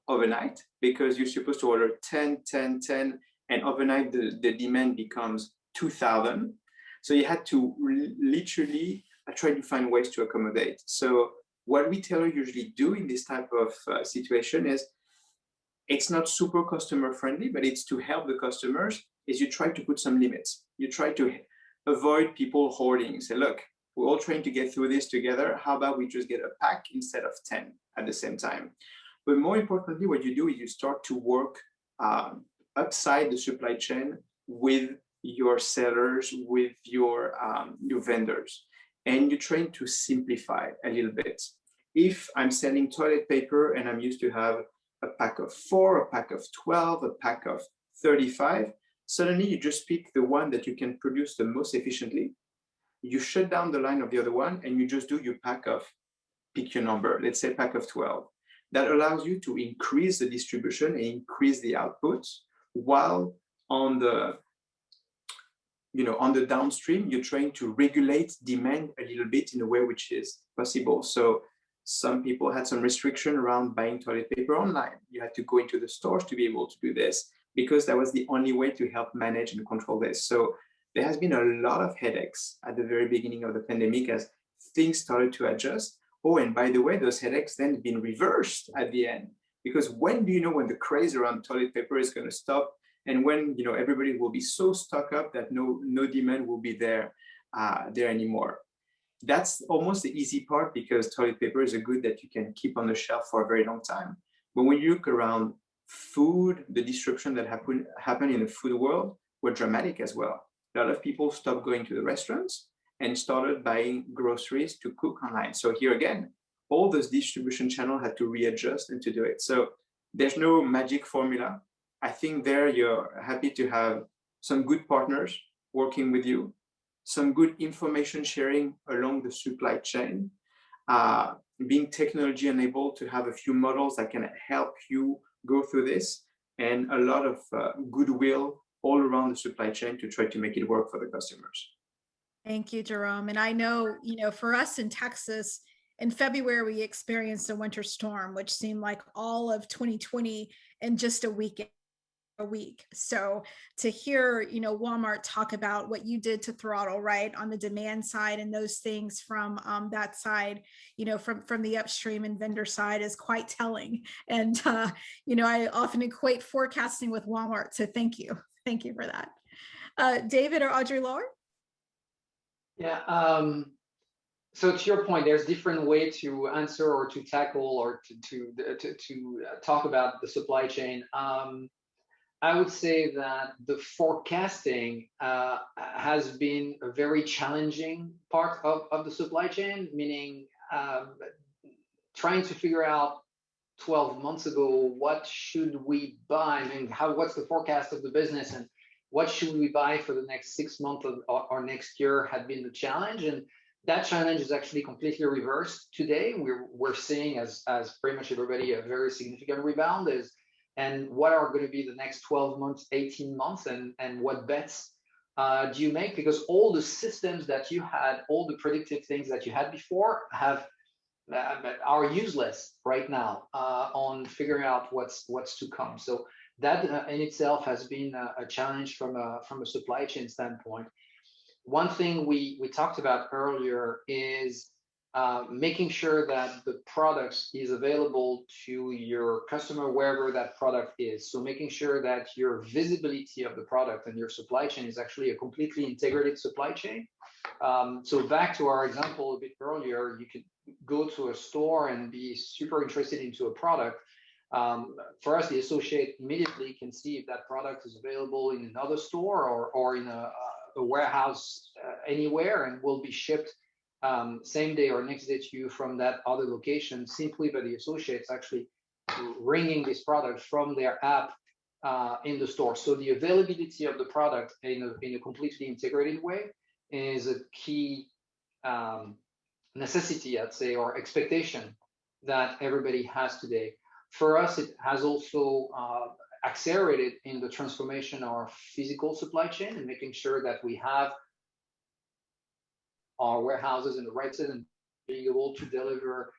overnight, because you're supposed to order 10, 10, 10, and overnight the demand becomes 2,000. So you had to literally try to find ways to accommodate. So what retailers usually do in this type of situation is, it's not super customer friendly, but it's to help the customers, is you try to put some limits. You try to avoid people hoarding. Say, look, we're all trying to get through this together. How about we just get a pack instead of 10 at the same time? But more importantly, what you do is you start to work upside the supply chain with your sellers, with your vendors, and you're trying to simplify a little bit. If I'm selling toilet paper and I'm used to have a pack of 4, a pack of 12, a pack of 35, suddenly you just pick the one that you can produce the most efficiently. You shut down the line of the other one, and you just do your pack of, pick your number, let's say pack of 12. That allows you to increase the distribution and increase the output, while on the downstream, you're trying to regulate demand a little bit in a way which is possible. So some people had some restriction around buying toilet paper online. You had to go into the stores to be able to do this, because that was the only way to help manage and control this. So there has been a lot of headaches at the very beginning of the pandemic as things started to adjust. Oh, and by the way, those headaches then been reversed at the end, because when do you know when the craze around toilet paper is going to stop, and when everybody will be so stocked up that no demand will be there anymore? That's almost the easy part, because toilet paper is a good that you can keep on the shelf for a very long time. But when you look around food, the disruption that happened in the food world were dramatic as well. A lot of people stopped going to the restaurants and started buying groceries to cook online. So here again, all those distribution channels had to readjust and to do it. So there's no magic formula. I think there you're happy to have some good partners working with you, some good information sharing along the supply chain, being technology enabled to have a few models that can help you go through this, and a lot of goodwill all around the supply chain to try to make it work for the customers. Thank you, Jerome. And I know, for us in Texas, in February, we experienced a winter storm, which seemed like all of 2020 in just a week. So to hear, Walmart talk about what you did to throttle right on the demand side and those things from that side, from the upstream and vendor side is quite telling. And, I often equate forecasting with Walmart. So thank you. Thank you for that. David or Audrey, Laure? Yeah. So to your point, there's different way to answer or to tackle or to talk about the supply chain. I would say that the forecasting has been a very challenging part of the supply chain, meaning trying to figure out 12 months ago, what should we buy? I mean, what's the forecast of the business and what should we buy for the next 6 months or next year had been the challenge. And that challenge is actually completely reversed today. We're seeing, as pretty much everybody, a very significant rebound and what are going to be the next 12 months, 18 months, and what bets do you make? Because all the systems that you had, all the predictive things that you had before are useless right now on figuring out what's to come. So that in itself has been a challenge from a supply chain standpoint. One thing we talked about earlier is making sure that the product is available to your customer wherever that product is. So making sure that your visibility of the product and your supply chain is actually a completely integrated supply chain. So back to our example a bit earlier, you could go to a store and be super interested into a product. For us, the associate immediately can see if that product is available in another store or in a warehouse anywhere, and will be shipped same day or next day to you from that other location, simply by the associates actually ringing this product from their app in the store. So the availability of the product in a completely integrated way is a key necessity, I'd say, or expectation that everybody has today. For us, it has also accelerated in the transformation of our physical supply chain and making sure that we have our warehouses in the right set and being able to deliver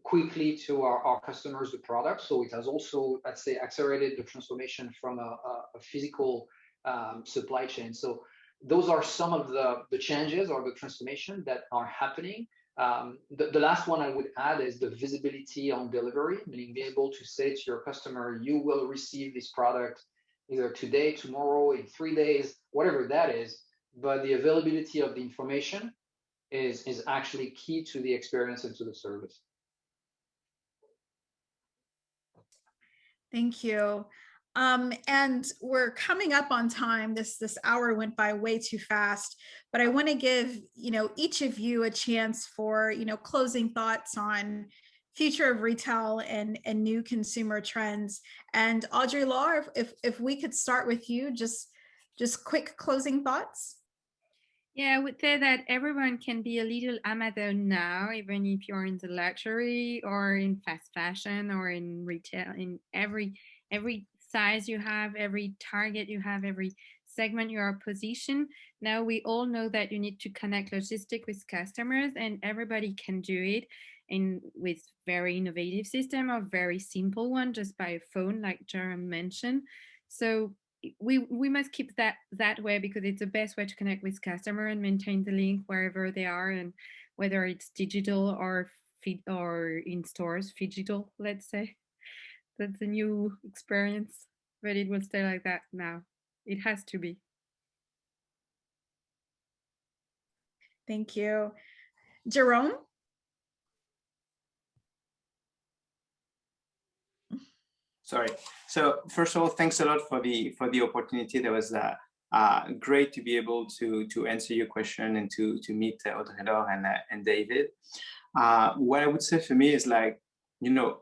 quickly to our customers the product. So it has also, I'd say, accelerated the transformation from a physical supply chain. So those are some of the changes or the transformation that are happening. The last one I would add is the visibility on delivery, meaning being able to say to your customer, you will receive this product either today, tomorrow, in 3 days, whatever that is. But the availability of the information is actually key to the experience and to the service. Thank you. And we're coming up on time. This hour went by way too fast, but I want to give, each of you a chance for, closing thoughts on future of retail and new consumer trends. And Audrey, Laure, if we could start with you, just quick closing thoughts. Yeah, I would say that everyone can be a little Amazon now, even if you're in the luxury or in fast fashion or in retail, in every size you have, every target you have, every segment you are positioned. Now we all know that you need to connect logistics with customers, and everybody can do it with very innovative system or very simple one just by a phone, like Jerome mentioned. So we must keep that way, because it's the best way to connect with customer and maintain the link wherever they are, and whether it's digital or in stores, phygital, let's say. That's a new experience, but it will stay like that now. It has to be. Thank you. Jerome? Sorry. So first of all, thanks a lot for the opportunity. That was great to be able to answer your question and to meet Audrey and David. What I would say for me is, like,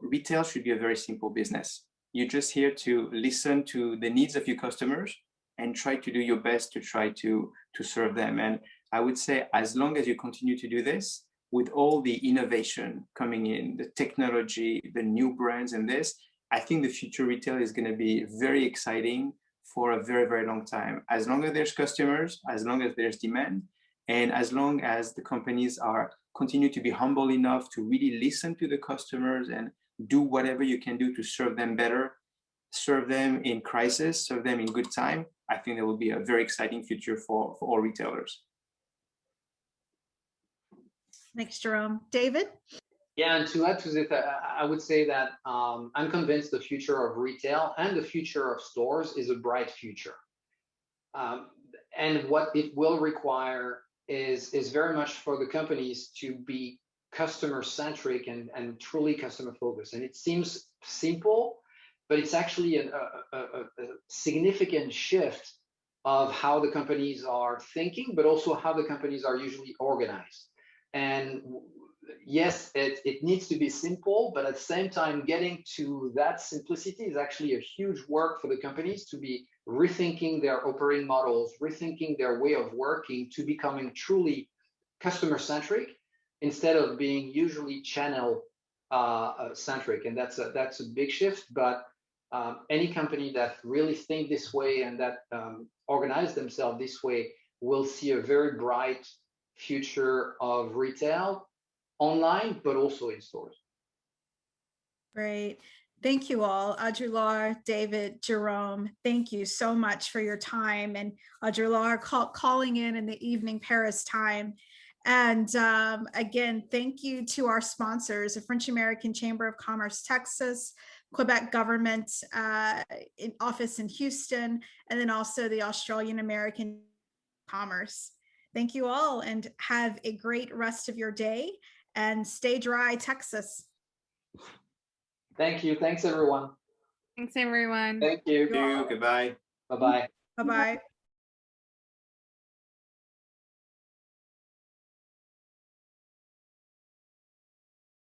retail should be a very simple business. You're just here to listen to the needs of your customers and try to do your best to try to serve them. And I would say, as long as you continue to do this, with all the innovation coming in, the technology, the new brands and this, I think the future retail is going to be very exciting for a very, very long time. As long as there's customers, as long as there's demand, And as long as the companies are continue to be humble enough to really listen to the customers and do whatever you can do to serve them better, serve them in crisis, serve them in good time, I think there will be a very exciting future for all retailers. Thanks, Jerome. David? Yeah, and to add to it, I would say that I'm convinced the future of retail and the future of stores is a bright future. And what it will require is very much for the companies to be customer centric and truly customer focused. And it seems simple, but it's actually a significant shift of how the companies are thinking, but also how the companies are usually organized. And yes, it needs to be simple, but at the same time, getting to that simplicity is actually a huge work for the companies to be rethinking their operating models, rethinking their way of working to becoming truly customer centric instead of being usually channel centric. And that's a big shift. But any company that really think this way and that organize themselves this way will see a very bright future of retail online, but also in stores. Great. Thank you all. Audrey, Laure, David, Jerome, thank you so much for your time. And Audrey, Laure calling in the evening Paris time. And again, thank you to our sponsors, the French American Chamber of Commerce, Texas, Quebec government office in Houston, and then also the Australian American Commerce. Thank you all and have a great rest of your day and stay dry, Texas. Thank you. Thanks, everyone. Thanks, everyone. Thank you. Thank you. Goodbye. Bye-bye. Bye-bye.